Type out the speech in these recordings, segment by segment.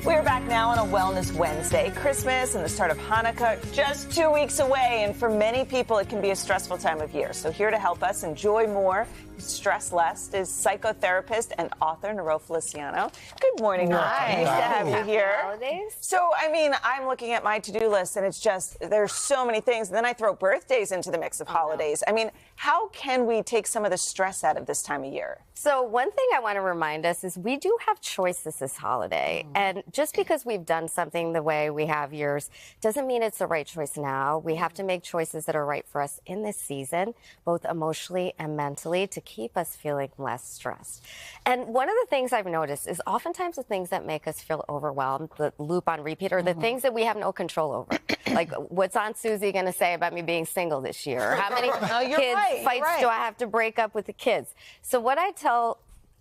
We're back now on a Wellness Wednesday. Christmas and the start of Hanukkah just 2 weeks away, and for many people it can be a stressful time of year. So here to help us enjoy more, stress less, is psychotherapist and author Niro Feliciano. Good morning, Niro. Nice to have you here. Holidays. So, I mean, I'm looking at my to-do list, and it's just, there's so many things. And then I throw birthdays into the mix of holidays. I mean, how can we take some of the stress out of this time of year? So one thing I want to remind us is we do have choices this holiday. And just because we've done something the way we have years doesn't mean it's the right choice now. We have to make choices that are right for us in this season, both emotionally and mentally, to keep us feeling less stressed. And one of the things I've noticed is oftentimes the things that make us feel overwhelmed, the loop on repeat, are the things that we have no control over. Like, what's Aunt Susie going to say about me being single this year? Or how many fights do I have to break up with the kids? So what I tell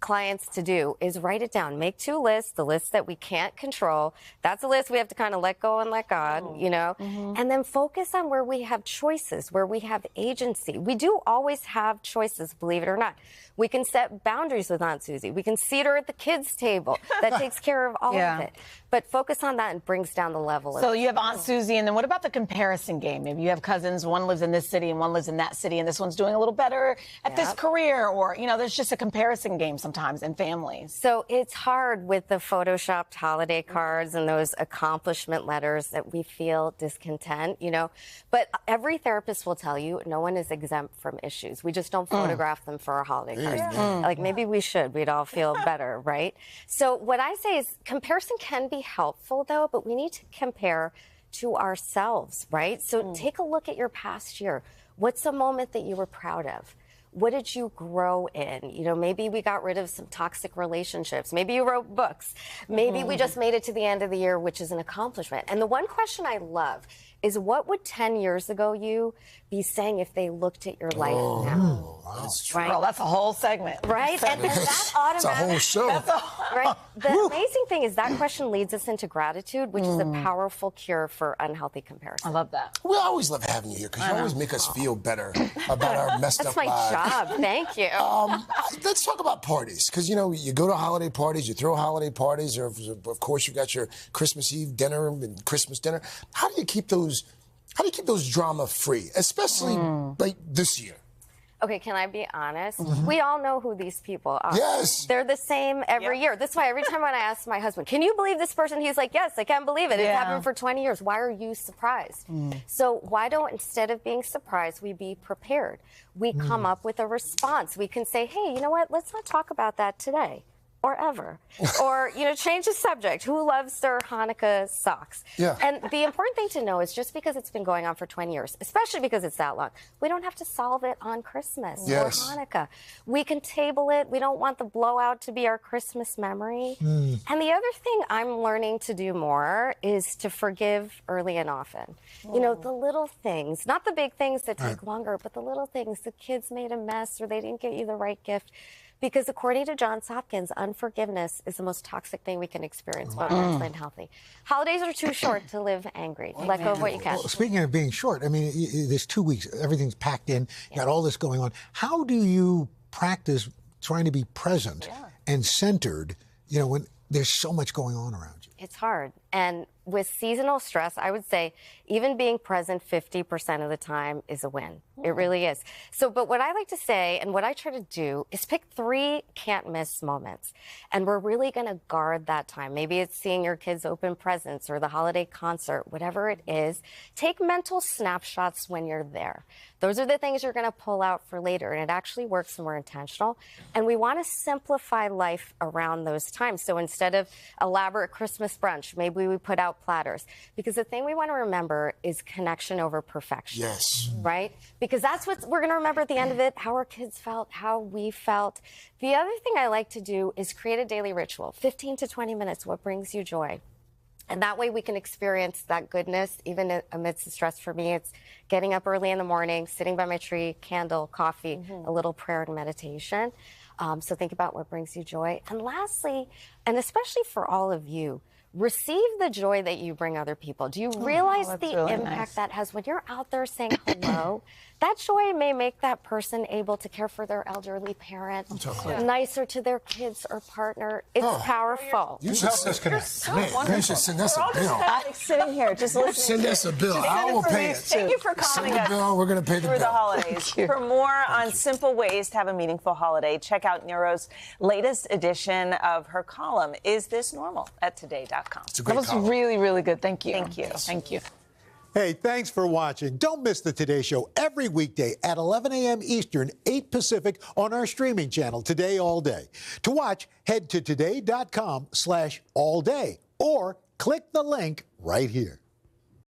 clients to do is write it down. Make two lists, the list that we can't control. That's a list we have to kind of let go and let God, you know, and then focus on where we have choices, where we have agency. We do always have choices, believe it or not. We can set boundaries with Aunt Susie. We can seat her at the kids' table. That takes care of all of it. But focus on that and brings down the level. So you have Aunt Susie, and then what about the comparison game? Maybe you have cousins, one lives in this city and one lives in that city, and this one's doing a little better at this career, or, you know, there's just a comparison game sometimes in families. So it's hard with the photoshopped holiday cards and those accomplishment letters that we feel discontent, you know. But every therapist will tell you no one is exempt from issues. We just don't photograph them for our holiday cards. Like, maybe we should. We'd all feel better, right? So what I say is comparison can be helpful, though, but we need to compare to ourselves, right? So take a look at your past year. What's a moment that you were proud of? What did you grow in? You know, maybe we got rid of some toxic relationships. Maybe you wrote books. Maybe we just made it to the end of the year, which is an accomplishment. And the one question I love is, what would 10 years ago you be saying if they looked at your life now? That's true. Well, that's a whole segment. Right? And that automatic, it's a whole show. Right? The amazing thing is that question leads us into gratitude, which is a powerful cure for unhealthy comparison. I love that. We always love having you here because you always make us feel better about our messed That's up my lives. job. Thank you. Let's talk about parties, because, you know, you go to holiday parties, you throw holiday parties, or of course you got your Christmas Eve dinner and Christmas dinner. How do you keep those drama free, especially like this year? Okay, can I be honest? We all know who these people are. Yes. They're the same every year. That's why every time when I ask my husband, can you believe this person? He's like, yes, I can't believe it. It's happened for 20 years. Why are you surprised? So why don't, instead of being surprised, we be prepared? We come up with a response. We can say, hey, you know what? Let's not talk about that today. Or ever. Or, you know, change the subject. Who loves their Hanukkah socks? Yeah. And the important thing to know is just because it's been going on for 20 years, especially because it's that long, we don't have to solve it on Christmas or Hanukkah. We can table it. We don't want the blowout to be our Christmas memory. And the other thing I'm learning to do more is to forgive early and often. You know, the little things, not the big things that take longer, but the little things. The kids made a mess or they didn't get you the right gift. Because according to Johns Hopkins, unforgiveness is the most toxic thing we can experience, both mentally and healthy. Holidays are too short to live angry. Let go of what you can. Well, speaking of being short, I mean, there's 2 weeks, everything's packed in, you got all this going on. How do you practice trying to be present and centered, you know, when there's so much going on around you? It's hard. And with seasonal stress, I would say even being present 50% of the time is a win. It really is. So, but what I like to say and what I try to do is pick 3 can't miss moments. And we're really going to guard that time. Maybe it's seeing your kids open presents or the holiday concert, whatever it is. Take mental snapshots when you're there. Those are the things you're going to pull out for later. And it actually works when we're intentional. And we want to simplify life around those times. So instead of elaborate Christmas brunch, maybe we put out platters. Because the thing we want to remember is connection over perfection. Yes. Right? Because that's what we're going to remember at the end of it, how our kids felt, how we felt. The other thing I like to do is create a daily ritual, 15 to 20 minutes, what brings you joy. And that way we can experience that goodness, even amidst the stress. For me, it's getting up early in the morning, sitting by my tree, candle, coffee, a little prayer and meditation. So think about what brings you joy. And lastly, and especially for all of you, receive the joy that you bring other people. Do you realize the really impact nice. that has when you're out there saying hello that joy may make that person able to care for their elderly parent, nicer to their kids or partner. It's powerful. You should help us connect. You should send us a bill. Like sitting here, just listening. Send us a bill. I will pay it. Thank you for calling Send us. the bill. We're going to pay the bill. For the holidays. For more on simple ways to have a meaningful holiday, check out Niro's latest edition of her column, Is This Normal? At today.com. It's a great That was column. really, really good. Thank you. Thank you. Thank you. Hey, thanks for watching. Don't miss the Today Show every weekday at 11 a.m. Eastern, 8 Pacific on our streaming channel, Today All Day. To watch, head to today.com/allday or click the link right here.